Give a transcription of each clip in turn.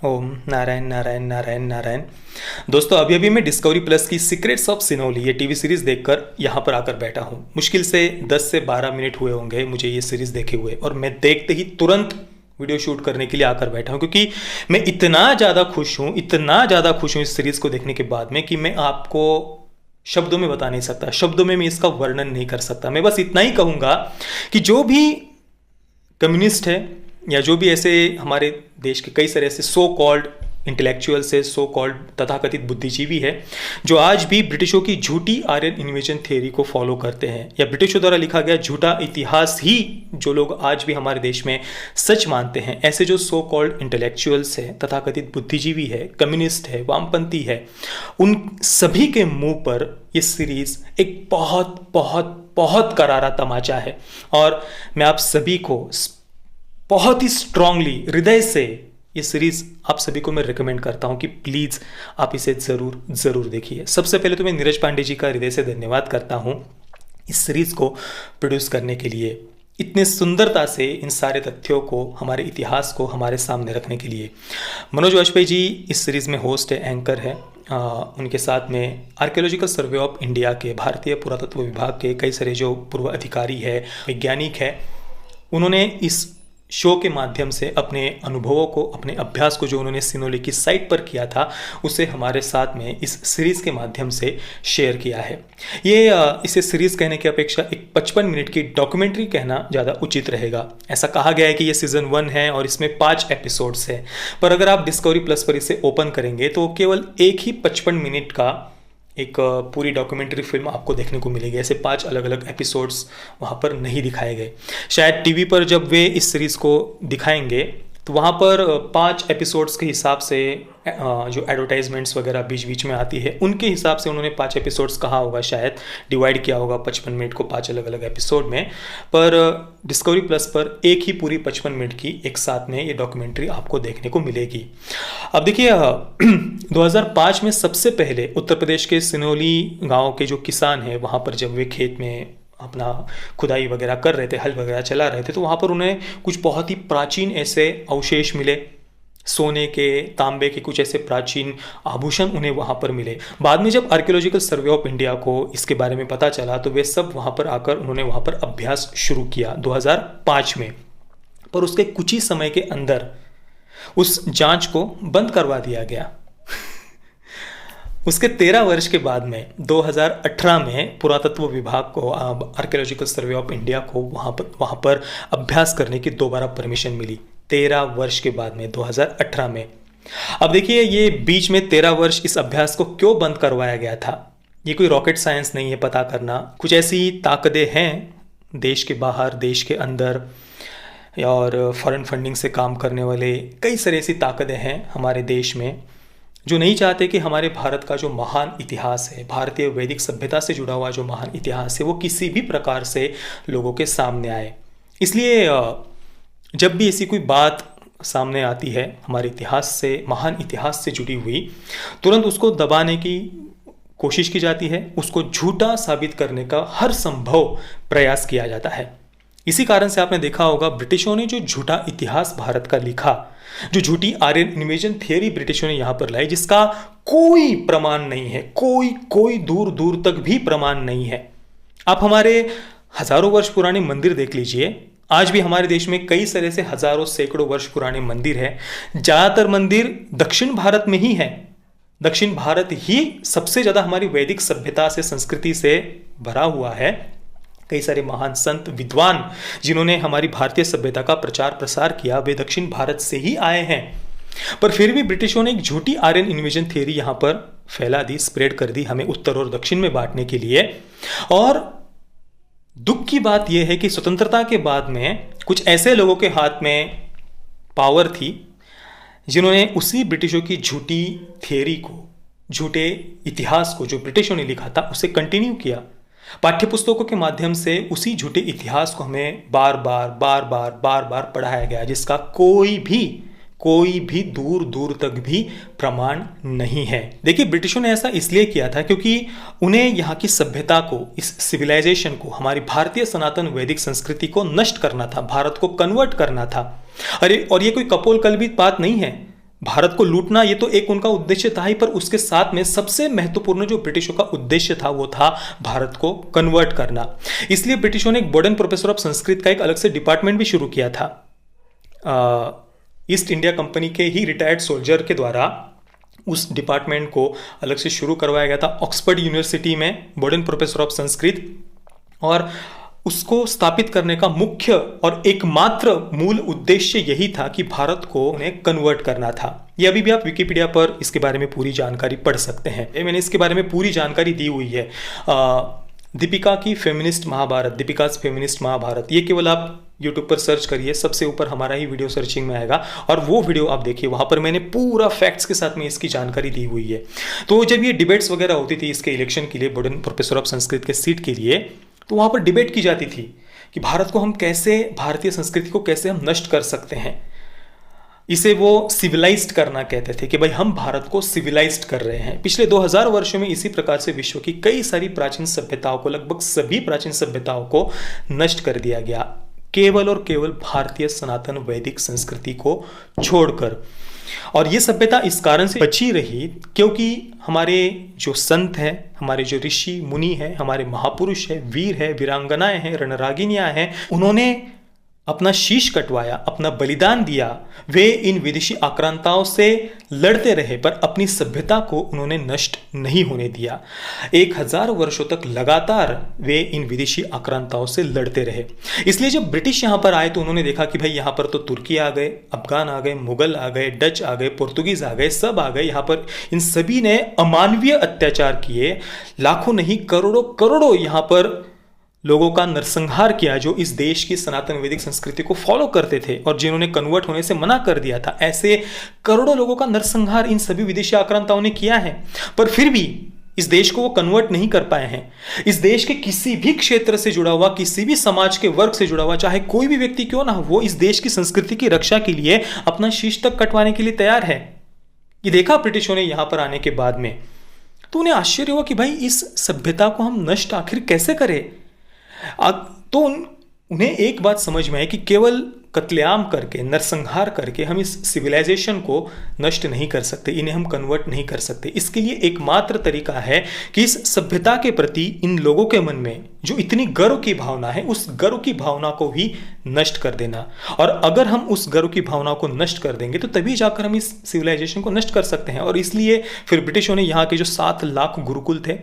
ओम नारायण नारायण नारायण नारायण। दोस्तों, अभी अभी मैं डिस्कवरी प्लस की सीक्रेट्स ऑफ सिनोली ये टीवी सीरीज देखकर यहाँ पर आकर बैठा हूँ। मुश्किल से 10 से 12 मिनट हुए होंगे मुझे ये सीरीज देखे हुए, और मैं देखते ही तुरंत वीडियो शूट करने के लिए आकर बैठा हूँ, क्योंकि मैं इतना ज़्यादा खुश हूँ, इतना ज़्यादा खुश हूँ इस सीरीज़ को देखने के बाद में कि मैं आपको शब्दों में बता नहीं सकता, शब्दों में मैं इसका वर्णन नहीं कर सकता। मैं बस इतना ही कहूँगा कि जो भी कम्युनिस्ट है या जो भी ऐसे हमारे देश के कई सारे ऐसे सो कॉल्ड इंटेलेक्चुअल्स है, सो कॉल्ड तथाकथित बुद्धिजीवी है, जो आज भी ब्रिटिशों की झूठी आर्यन इन्वेजन थ्योरी को फॉलो करते हैं, या ब्रिटिशों द्वारा लिखा गया झूठा इतिहास ही जो लोग आज भी हमारे देश में सच मानते हैं, ऐसे जो सो कॉल्ड इंटेलेक्चुअल्स है, तथाकथित बुद्धिजीवी है, कम्युनिस्ट है, वामपंथी है, उन सभी के मुंह पर ये सीरीज एक बहुत बहुत बहुत करारा तमाचा है। और मैं आप सभी को बहुत ही स्ट्रांगली हृदय से ये सीरीज आप सभी को मैं रिकमेंड करता हूं कि प्लीज़ आप इसे ज़रूर देखिए। सबसे पहले तो मैं नीरज पांडे जी का हृदय से धन्यवाद करता हूं इस सीरीज को प्रोड्यूस करने के लिए, इतने सुंदरता से इन सारे तथ्यों को, हमारे इतिहास को हमारे सामने रखने के लिए। मनोज वाजपेयी जी इस सीरीज़ में होस्ट है, एंकर है। उनके साथ में आर्कियोलॉजिकल सर्वे ऑफ इंडिया के, भारतीय पुरातत्व विभाग के कई सारे जो पूर्व अधिकारी है, वैज्ञानिक है, उन्होंने इस शो के माध्यम से अपने अनुभवों को, अपने अभ्यास को जो उन्होंने सिनोली की साइट पर किया था, उसे हमारे साथ में इस सीरीज़ के माध्यम से शेयर किया है। ये इसे सीरीज़ कहने की अपेक्षा एक 55 मिनट की डॉक्यूमेंट्री कहना ज़्यादा उचित रहेगा। ऐसा कहा गया है कि ये सीज़न 1 है और इसमें 5 एपिसोड्स हैं, पर अगर आप डिस्कवरी प्लस पर इसे ओपन करेंगे तो केवल एक ही 55 मिनट का एक पूरी डॉक्यूमेंट्री फिल्म आपको देखने को मिलेगी। ऐसे 5 अलग अलग एपिसोड्स वहाँ पर नहीं दिखाए गए। शायद टीवी पर जब वे इस सीरीज़ को दिखाएंगे तो वहाँ पर 5 एपिसोड्स के हिसाब से जो एडवर्टाइजमेंट्स वगैरह बीच बीच में आती है, उनके हिसाब से उन्होंने 5 एपिसोड्स कहा होगा, शायद डिवाइड किया होगा 55 मिनट को 5 अलग अलग एपिसोड में। पर डिस्कवरी प्लस पर एक ही पूरी 55 मिनट की एक साथ में ये डॉक्यूमेंट्री आपको देखने को मिलेगी। अब देखिए, 2005 में सबसे पहले उत्तर प्रदेश के सिनोली गाँव के जो किसान हैं, वहाँ पर जब वे खेत में अपना खुदाई वगैरह कर रहे थे, हल वगैरह चला रहे थे, तो वहाँ पर उन्हें कुछ बहुत ही प्राचीन ऐसे अवशेष मिले, सोने के, तांबे के कुछ ऐसे प्राचीन आभूषण उन्हें वहाँ पर मिले। बाद में जब आर्कियोलॉजिकल सर्वे ऑफ इंडिया को इसके बारे में पता चला तो वे सब वहाँ पर आकर उन्होंने वहाँ पर अभ्यास शुरू किया 2005 में। पर उसके कुछ ही समय के अंदर उस जांच को बंद करवा दिया गया। उसके 13 वर्ष के बाद में 2018 में पुरातत्व विभाग को, आर्कियोलॉजिकल सर्वे ऑफ इंडिया को वहाँ पर अभ्यास करने की दोबारा परमिशन मिली 13 वर्ष के बाद में, 2018 में। अब देखिए, ये बीच में 13 वर्ष इस अभ्यास को क्यों बंद करवाया गया था, ये कोई रॉकेट साइंस नहीं है पता करना। कुछ ऐसी ताकतें हैं देश के बाहर, देश के अंदर, और फॉरेन फंडिंग से काम करने वाले कई सारी ऐसी ताकतें हैं हमारे देश में, जो नहीं चाहते कि हमारे भारत का जो महान इतिहास है, भारतीय वैदिक सभ्यता से जुड़ा हुआ जो महान इतिहास है, वो किसी भी प्रकार से लोगों के सामने आए। इसलिए जब भी ऐसी कोई बात सामने आती है हमारे इतिहास से, महान इतिहास से जुड़ी हुई, तुरंत उसको दबाने की कोशिश की जाती है, उसको झूठा साबित करने का हर संभव प्रयास किया जाता है। इसी कारण से आपने देखा होगा, ब्रिटिशों ने जो झूठा इतिहास भारत का लिखा, जो झूठी आर्यन इन्वेजन थियरी ब्रिटिशों ने यहाँ पर लाई, जिसका कोई प्रमाण नहीं है, कोई दूर दूर तक भी प्रमाण नहीं है। आप हमारे हजारों वर्ष पुराने मंदिर देख लीजिए, आज भी हमारे देश में कई सारे से हजारों सैकड़ों वर्ष पुराने मंदिर हैं। ज़्यादातर मंदिर दक्षिण भारत में ही है। दक्षिण भारत ही सबसे ज़्यादा हमारी वैदिक सभ्यता से, संस्कृति से भरा हुआ है। कई सारे महान संत, विद्वान जिन्होंने हमारी भारतीय सभ्यता का प्रचार प्रसार किया, वे दक्षिण भारत से ही आए हैं। पर फिर भी ब्रिटिशों ने एक झूठी आर्यन इन्वेजन थ्योरी यहाँ पर फैला दी, स्प्रेड कर दी, हमें उत्तर और दक्षिण में बांटने के लिए। और दुख की बात यह है कि स्वतंत्रता के बाद में कुछ ऐसे लोगों के हाथ में पावर थी जिन्होंने उसी ब्रिटिशों की झूठी थ्योरी को, झूठे इतिहास को जो ब्रिटिशों ने लिखा था, उसे कंटिन्यू किया। पाठ्यपुस्तकों के माध्यम से उसी झूठे इतिहास को हमें बार बार पढ़ाया गया, जिसका कोई भी दूर दूर तक भी प्रमाण नहीं है। देखिए, ब्रिटिशों ने ऐसा इसलिए किया था क्योंकि उन्हें यहाँ की सभ्यता को, इस सिविलाइजेशन को, हमारी भारतीय सनातन वैदिक संस्कृति को नष्ट करना था, भारत को कन्वर्ट करना था। अरे, और ये कोई कपोल कल्पित बात नहीं है। भारत को लूटना ये तो एक उनका उद्देश्य था ही, पर उसके साथ में सबसे महत्वपूर्ण जो ब्रिटिशों का उद्देश्य था वो था भारत को कन्वर्ट करना। इसलिए ब्रिटिशों ने एक बोर्डन प्रोफेसर ऑफ संस्कृत का एक अलग से डिपार्टमेंट भी शुरू किया था। ईस्ट इंडिया कंपनी के ही रिटायर्ड सोल्जर के द्वारा उस डिपार्टमेंट को अलग से शुरू करवाया गया था ऑक्सफोर्ड यूनिवर्सिटी में, बोर्डन प्रोफेसर ऑफ संस्कृत। और उसको स्थापित करने का मुख्य और एकमात्र मूल उद्देश्य यही था कि भारत को उन्हें कन्वर्ट करना था। ये अभी भी आप विकिपीडिया पर इसके बारे में पूरी जानकारी पढ़ सकते हैं। मैंने इसके बारे में पूरी जानकारी दी हुई है। दीपिका की फेमिनिस्ट महाभारत, दीपिकाज फेमिनिस्ट महाभारत, ये केवल आप यूट्यूब पर सर्च करिए, सबसे ऊपर हमारा ही वीडियो सर्चिंग में आएगा और वो वीडियो आप देखिए। वहाँ पर मैंने पूरा फैक्ट्स के साथ में इसकी जानकारी दी हुई है। तो जब ये डिबेट्स वगैरह होती थी इसके इलेक्शन के लिए, बोर्डन प्रोफेसर ऑफ संस्कृत के सीट के लिए, तो वहाँ पर डिबेट की जाती थी कि भारत को हम कैसे, भारतीय संस्कृति को कैसे हम नष्ट कर सकते हैं। इसे वो सिविलाइज्ड करना कहते थे कि भाई हम भारत को सिविलाइज्ड कर रहे हैं। पिछले 2000 वर्षों में इसी प्रकार से विश्व की कई सारी प्राचीन सभ्यताओं को, लगभग सभी प्राचीन सभ्यताओं को नष्ट कर दिया गया, केवल और केवल भारतीय सनातन वैदिक संस्कृति को छोड़कर। और ये सभ्यता इस कारण से बची रही क्योंकि हमारे जो संत हैं, हमारे जो ऋषि मुनि हैं, हमारे महापुरुष हैं, वीर हैं, वीरांगनाएं हैं, रणरागिनियां हैं, उन्होंने अपना शीश कटवाया, अपना बलिदान दिया। वे इन विदेशी आक्रांताओं से लड़ते रहे पर अपनी सभ्यता को उन्होंने नष्ट नहीं होने दिया। 1000 वर्षों तक लगातार वे इन विदेशी आक्रांताओं से लड़ते रहे। इसलिए जब ब्रिटिश यहाँ पर आए तो उन्होंने देखा कि भाई यहाँ पर तो तुर्की आ गए, अफगान आ गए, मुगल आ गए, डच आ गए, पुर्तगीज आ गए, सब आ गए। यहाँ पर इन सभी ने अमानवीय अत्याचार किए, लाखों नहीं करोड़ों करोड़ों यहाँ पर लोगों का नरसंहार किया जो इस देश की सनातन वैदिक संस्कृति को फॉलो करते थे और जिन्होंने कन्वर्ट होने से मना कर दिया था। ऐसे करोड़ों लोगों का नरसंहार इन सभी विदेशी आक्रांताओं ने किया है, पर फिर भी इस देश को वो कन्वर्ट नहीं कर पाए हैं। इस देश के किसी भी क्षेत्र से जुड़ा हुआ, किसी भी समाज के वर्ग से जुड़ा हुआ, चाहे कोई भी व्यक्ति क्यों ना हो, वो इस देश की संस्कृति की रक्षा के लिए अपना शीश तक कटवाने के लिए तैयार है। ये देखा ब्रिटिशों ने यहां पर आने के बाद में, तो उन्हें आश्चर्य हुआ कि भाई इस सभ्यता को हम नष्ट आखिर कैसे करें। तो उन्हें एक बात समझ में आई कि केवल कत्लेआम करके, नरसंहार करके हम इस सिविलाइजेशन को नष्ट नहीं कर सकते, इन्हें हम कन्वर्ट नहीं कर सकते। इसके लिए एकमात्र तरीका है कि इस सभ्यता के प्रति इन लोगों के मन में जो इतनी गर्व की भावना है, उस गर्व की भावना को भी नष्ट कर देना। और अगर हम उस गर्व की भावना को नष्ट कर देंगे तो तभी जाकर हम इस सिविलाइजेशन को नष्ट कर सकते हैं। और इसलिए फिर ब्रिटिशों ने यहाँ के जो 7 लाख गुरुकुल थे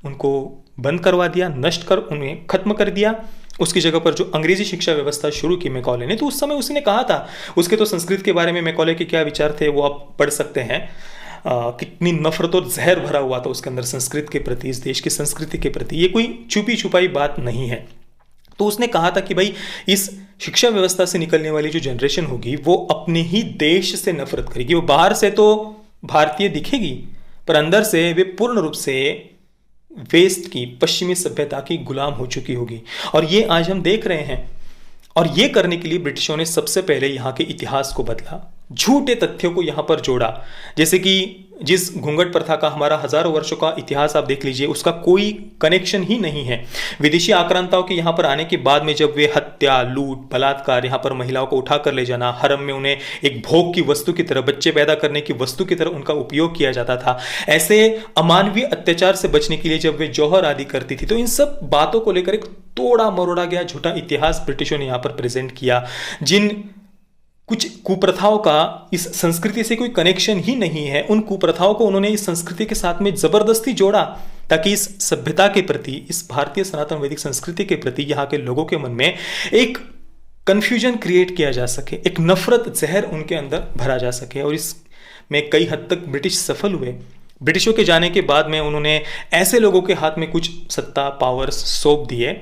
उनको बंद करवा दिया, नष्ट कर उन्हें खत्म कर दिया। उसकी जगह पर जो अंग्रेजी शिक्षा व्यवस्था शुरू की मैकॉले ने, तो उस समय उसने कहा था, उसके तो संस्कृत के बारे में मैकॉले के क्या विचार थे वो आप पढ़ सकते हैं। कितनी नफरत और जहर भरा हुआ था उसके अंदर संस्कृत के प्रति, इस देश की संस्कृति के प्रति। ये कोई छुपी छुपाई बात नहीं है। तो उसने कहा था कि भाई इस शिक्षा व्यवस्था से निकलने वाली जो जनरेशन होगी वो अपने ही देश से नफरत करेगी। वो बाहर से तो भारतीय दिखेगी पर अंदर से वे पूर्ण रूप से वेस्ट की, पश्चिमी सभ्यता की गुलाम हो चुकी होगी। और ये आज हम देख रहे हैं। और ये करने के लिए ब्रिटिशों ने सबसे पहले यहाँ के इतिहास को बदला, झूठे तथ्यों को यहाँ पर जोड़ा। जैसे कि जिस घूंघट प्रथा का हमारा हजारों वर्षों का इतिहास आप देख लीजिए, उसका कोई कनेक्शन ही नहीं है। विदेशी आक्रांताओं के यहाँ पर आने के बाद में जब वे हत्या, लूट, बलात्कार, यहाँ पर महिलाओं को उठाकर ले जाना, हरम में उन्हें एक भोग की वस्तु की तरह, बच्चे पैदा करने की वस्तु की तरह उनका उपयोग किया जाता था। ऐसे अमानवीय अत्याचार से बचने के लिए जब वे जौहर आदि करती थी, तो इन सब बातों को लेकर एक तोड़ा मरोड़ा गया झूठा इतिहास ब्रिटिशों ने यहाँ पर प्रेजेंट किया। जिन कुछ कुप्रथाओं का इस संस्कृति से कोई कनेक्शन ही नहीं है, उन कुप्रथाओं को उन्होंने इस संस्कृति के साथ में जबरदस्ती जोड़ा ताकि इस सभ्यता के प्रति, इस भारतीय सनातन वैदिक संस्कृति के प्रति यहाँ के लोगों के मन में एक कंफ्यूजन क्रिएट किया जा सके, एक नफरत जहर उनके अंदर भरा जा सके। और इसमें कई हद तक ब्रिटिश सफल हुए। ब्रिटिशों के जाने के बाद में उन्होंने ऐसे लोगों के हाथ में कुछ सत्ता, पावर्स सौंप दिए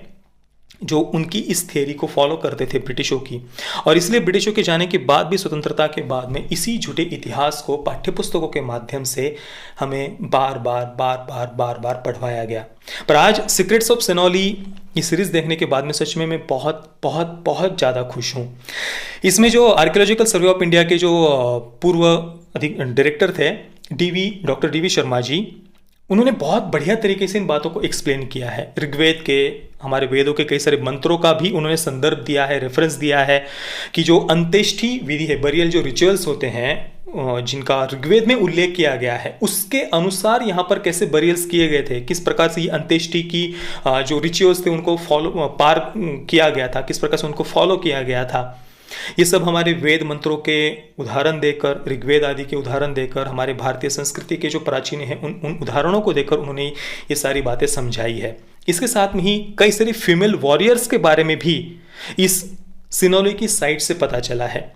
जो उनकी इस थियरी को फॉलो करते थे ब्रिटिशों की। और इसलिए ब्रिटिशों के जाने के बाद भी, स्वतंत्रता के बाद में, इसी झूठे इतिहास को पाठ्यपुस्तकों के माध्यम से हमें बार बार पढ़वाया गया। पर आज सीक्रेट्स ऑफ सिनोली ये सीरीज देखने के बाद में सच में मैं बहुत ज़्यादा खुश हूँ। इसमें जो आर्कियोलॉजिकल सर्वे ऑफ इंडिया के जो पूर्व डायरेक्टर थे doctor D we Sharma ji, उन्होंने बहुत बढ़िया तरीके से इन बातों को एक्सप्लेन किया है। ऋग्वेद के, हमारे वेदों के कई सारे मंत्रों का भी उन्होंने संदर्भ दिया है, रेफरेंस दिया है कि जो अंत्येष्टि विधि है, बरियल जो रिचुअल्स होते हैं, जिनका ऋग्वेद में उल्लेख किया गया है उसके अनुसार यहाँ पर कैसे बरियल्स किए गए थे, किस प्रकार से ये अंत्येष्टि की जो रिचुअल्स थे उनको पार किया गया था, किस प्रकार से उनको फॉलो किया गया था, ये सब हमारे वेद मंत्रों के उदाहरण देकर, ऋग्वेद आदि के उदाहरण देकर, हमारे भारतीय संस्कृति के जो प्राचीन हैं उन उदाहरणों को देकर उन्होंने ये सारी बातें समझाई है। इसके साथ में ही कई सारी फीमेल वॉरियर्स के बारे में भी इस सिनोली की साइट से पता चला है।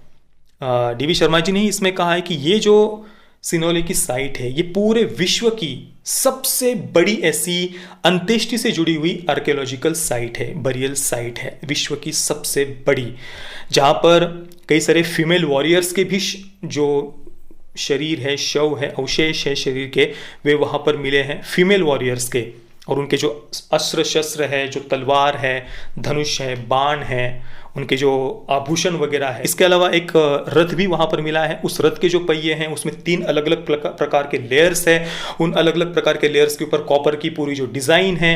डी.वी. शर्मा जी ने इसमें कहा है कि ये जो सिनोली की साइट है ये पूरे विश्व की सबसे बड़ी ऐसी अंत्येष्टि से जुड़ी हुई आर्कियोलॉजिकल साइट है, बरियल साइट है, विश्व की सबसे बड़ी, जहाँ पर कई सारे फीमेल वॉरियर्स के भी जो शरीर है, शव है, अवशेष है शरीर के, वे वहाँ पर मिले हैं फीमेल वॉरियर्स के। और उनके जो अस्त्र शस्त्र है, जो तलवार है, धनुष है, बाण है, उनके जो आभूषण वगैरह है। इसके अलावा एक रथ भी वहाँ पर मिला है। उस रथ के जो पहिए हैं उसमें 3 अलग अलग प्रकार के लेयर्स है। उन अलग अलग प्रकार के लेयर्स के ऊपर कॉपर की पूरी जो डिज़ाइन है,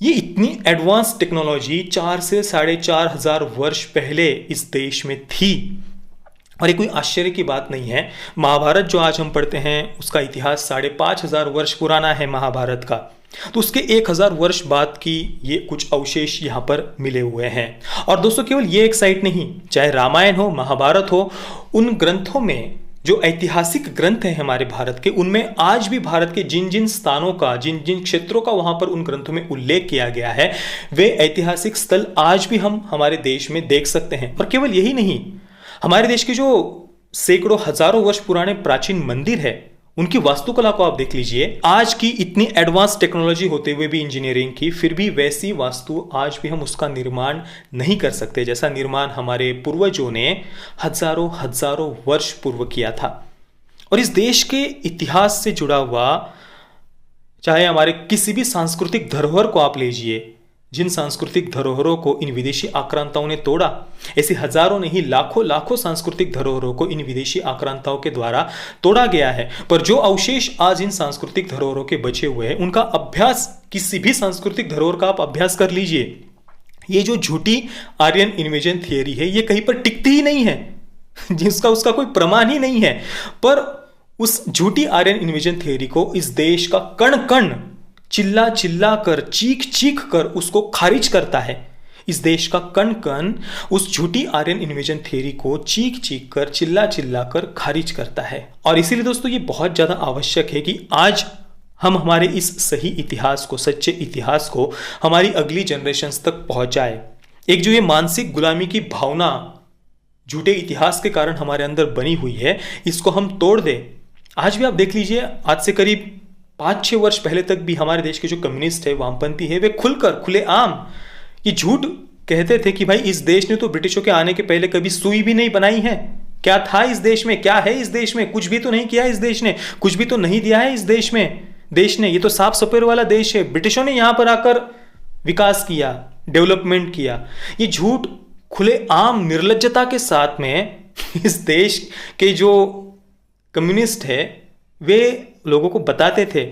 ये इतनी एडवांस टेक्नोलॉजी 4 से 4,500 वर्ष पहले इस देश में थी। और ये कोई आश्चर्य की बात नहीं है। महाभारत जो आज हम पढ़ते हैं उसका इतिहास 5,500 वर्ष पुराना है महाभारत का, तो उसके 1000 वर्ष बाद की ये कुछ अवशेष यहाँ पर मिले हुए हैं। और दोस्तों केवल ये एक साइट नहीं, चाहे रामायण हो, महाभारत हो, उन ग्रंथों में जो ऐतिहासिक ग्रंथ हैं हमारे भारत के, उनमें आज भी भारत के जिन जिन स्थानों का, जिन जिन क्षेत्रों का वहाँ पर उन ग्रंथों में उल्लेख किया गया है, वे ऐतिहासिक स्थल आज भी हम हमारे देश में देख सकते हैं। और केवल यही नहीं, हमारे देश के जो सैकड़ों हजारों वर्ष पुराने प्राचीन मंदिर है, उनकी वास्तुकला को आप देख लीजिए। आज की इतनी एडवांस टेक्नोलॉजी होते हुए भी, इंजीनियरिंग की, फिर भी वैसी वास्तु आज भी हम उसका निर्माण नहीं कर सकते जैसा निर्माण हमारे पूर्वजों ने हजारों हजारों वर्ष पूर्व किया था। और इस देश के इतिहास से जुड़ा हुआ, चाहे हमारे किसी भी सांस्कृतिक धरोहर को आप लीजिए, जिन सांस्कृतिक धरोहरों को इन विदेशी आक्रांताओं ने तोड़ा, ऐसी हजारों नहीं लाखों लाखों सांस्कृतिक धरोहरों को इन विदेशी आक्रांताओं के द्वारा तोड़ा गया है। पर जो अवशेष आज इन सांस्कृतिक धरोहरों के बचे हुए हैं, उनका अभ्यास, किसी भी सांस्कृतिक धरोहर का आप अभ्यास कर लीजिए, ये जो झूठी आर्यन इन्वेजन थियरी है, ये कहीं पर टिकती ही नहीं है, जिसका उसका कोई प्रमाण ही नहीं है। पर उस झूठी आर्यन इन्वेजन थियरी को इस देश का कण कण चिल्ला चिल्ला कर, चीख चीख कर उसको खारिज करता है। इस देश का कण कण उस झूठी आर्यन इन्वेजन थियरी को चीख चीख कर, चिल्ला चिल्ला कर खारिज करता है। और इसीलिए दोस्तों ये बहुत ज्यादा आवश्यक है कि आज हम हमारे इस सही इतिहास को, सच्चे इतिहास को हमारी अगली जनरेशंस तक पहुंचाए। एक जो ये मानसिक गुलामी की भावना झूठे इतिहास के कारण हमारे अंदर बनी हुई है, इसको हम तोड़ दें। आज भी आप देख लीजिए, आज से करीब 5-6 वर्ष पहले तक भी हमारे देश के जो कम्युनिस्ट है, वामपंथी है, वे खुलकर, खुलेआम ये झूठ कहते थे कि भाई इस देश ने तो ब्रिटिशों के आने के पहले कभी सुई भी नहीं बनाई है। क्या था इस देश में, क्या है इस देश में? कुछ भी तो नहीं किया इस देश ने, कुछ भी तो नहीं दिया है इस देश में। देश ने, ये तो साफ सफेद वाला देश है। ब्रिटिशों ने यहां पर आकर विकास किया, डेवलपमेंट किया। ये झूठ खुलेआम निर्लज्जता के साथ में इस देश के जो कम्युनिस्ट है वे लोगों को बताते थे।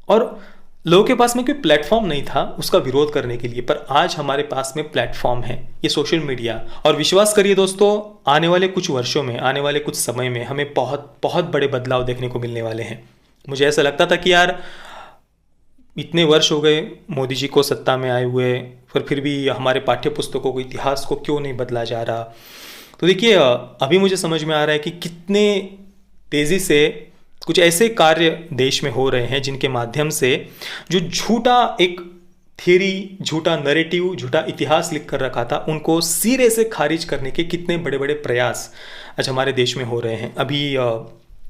और लोगों के पास में कोई प्लेटफॉर्म नहीं था उसका विरोध करने के लिए, पर आज हमारे पास में प्लेटफॉर्म है, ये सोशल मीडिया। और विश्वास करिए दोस्तों, आने वाले कुछ वर्षों में, आने वाले कुछ समय में हमें बहुत बहुत बड़े बदलाव देखने को मिलने वाले हैं। मुझे ऐसा लगता था कि यार इतने वर्ष हो गए मोदी जी को सत्ता में आए हुए, पर फिर भी हमारे पाठ्य पुस्तकों को, इतिहास को क्यों नहीं बदला जा रहा। तो देखिए, अभी मुझे समझ में आ रहा है कि कितने तेज़ी से कुछ ऐसे कार्य देश में हो रहे हैं जिनके माध्यम से जो झूठा एक थियरी, झूठा नैरेटिव, झूठा इतिहास लिख कर रखा था, उनको सिरे से खारिज करने के कितने बड़े बड़े प्रयास आज हमारे देश में हो रहे हैं। अभी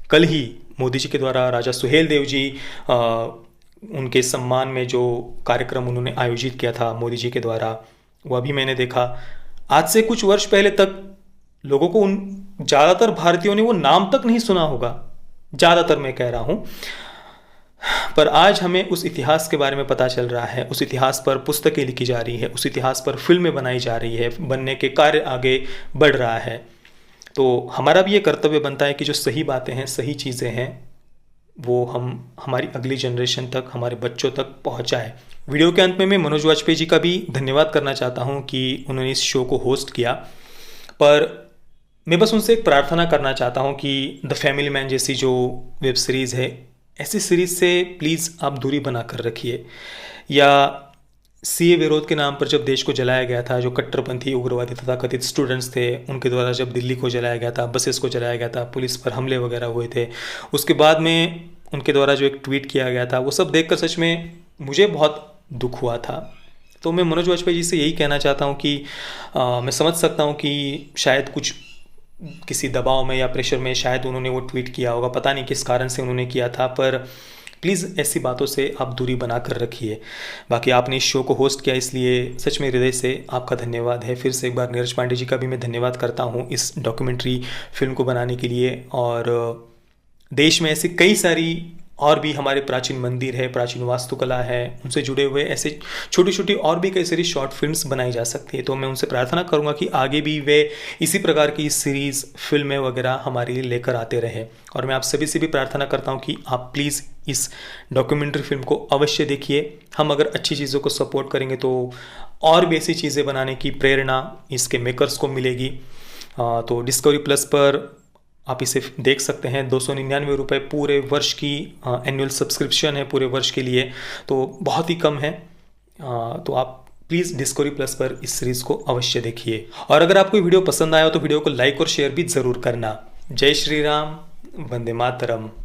कल ही मोदी जी के द्वारा राजा सुहेल देव जी, उनके सम्मान में जो कार्यक्रम उन्होंने आयोजित किया था मोदी जी के द्वारा, वो अभी मैंने देखा। आज से कुछ वर्ष पहले तक लोगों को, उन ज़्यादातर भारतीयों ने वो नाम तक नहीं सुना होगा, ज़्यादातर मैं कह रहा हूँ। पर आज हमें उस इतिहास के बारे में पता चल रहा है, उस इतिहास पर पुस्तकें लिखी जा रही है, उस इतिहास पर फिल्में बनाई जा रही है, बनने के कार्य आगे बढ़ रहा है। तो हमारा भी ये कर्तव्य बनता है कि जो सही बातें हैं, सही चीज़ें हैं, वो हम हमारी अगली जनरेशन तक, हमारे बच्चों तक पहुँचाए। वीडियो के अंत में मैं मनोज वाजपेयी जी का भी धन्यवाद करना चाहता हूँ कि उन्होंने इस शो को होस्ट किया। पर मैं बस उनसे एक प्रार्थना करना चाहता हूँ कि द फैमिली मैन जैसी जो वेब सीरीज़ है, ऐसी सीरीज़ से प्लीज़ आप दूरी बना कर रखिए। या सीए विरोध के नाम पर जब देश को जलाया गया था, जो कट्टरपंथी उग्रवादी तथा कथित स्टूडेंट्स थे, उनके द्वारा जब दिल्ली को जलाया गया था, बसेस को जलाया गया था, पुलिस पर हमले वगैरह हुए थे, उसके बाद में उनके द्वारा जो एक ट्वीट किया गया था, वो सब देखकर सच में मुझे बहुत दुख हुआ था। तो मैं मनोज वाजपेयी जी से यही कहना चाहता हूँ कि मैं समझ सकता हूँ कि शायद कुछ किसी दबाव में या प्रेशर में शायद उन्होंने वो ट्वीट किया होगा, पता नहीं किस कारण से उन्होंने किया था, पर प्लीज़ ऐसी बातों से आप दूरी बना कर रखिए। बाकी आपने इस शो को होस्ट किया, इसलिए सच में हृदय से आपका धन्यवाद है। फिर से एक बार नीरज पांडे जी का भी मैं धन्यवाद करता हूँ इस डॉक्यूमेंट्री फिल्म को बनाने के लिए। और देश में ऐसी कई सारी और भी हमारे प्राचीन मंदिर है, प्राचीन वास्तुकला है, उनसे जुड़े हुए ऐसे छोटी छोटी और भी कई सारी शॉर्ट फिल्म्स बनाई जा सकती है। तो मैं उनसे प्रार्थना करूंगा कि आगे भी वे इसी प्रकार की सीरीज़, फिल्में वगैरह हमारे लिए लेकर आते रहे। और मैं आप सभी से भी प्रार्थना करता हूं कि आप प्लीज़ इस डॉक्यूमेंट्री फिल्म को अवश्य देखिए। हम अगर अच्छी चीज़ों को सपोर्ट करेंगे तो और भी ऐसी चीज़ें बनाने की प्रेरणा इसके मेकर्स को मिलेगी। तो डिस्कवरी प्लस पर आप इसे देख सकते हैं। 299 रुपये पूरे वर्ष की एनुअल सब्सक्रिप्शन है पूरे वर्ष के लिए, तो बहुत ही कम है। तो आप प्लीज़ डिस्कवरी प्लस पर इस सीरीज़ को अवश्य देखिए। और अगर आपको वीडियो पसंद आया हो तो वीडियो को लाइक और शेयर भी ज़रूर करना। जय श्री राम, वंदे मातरम।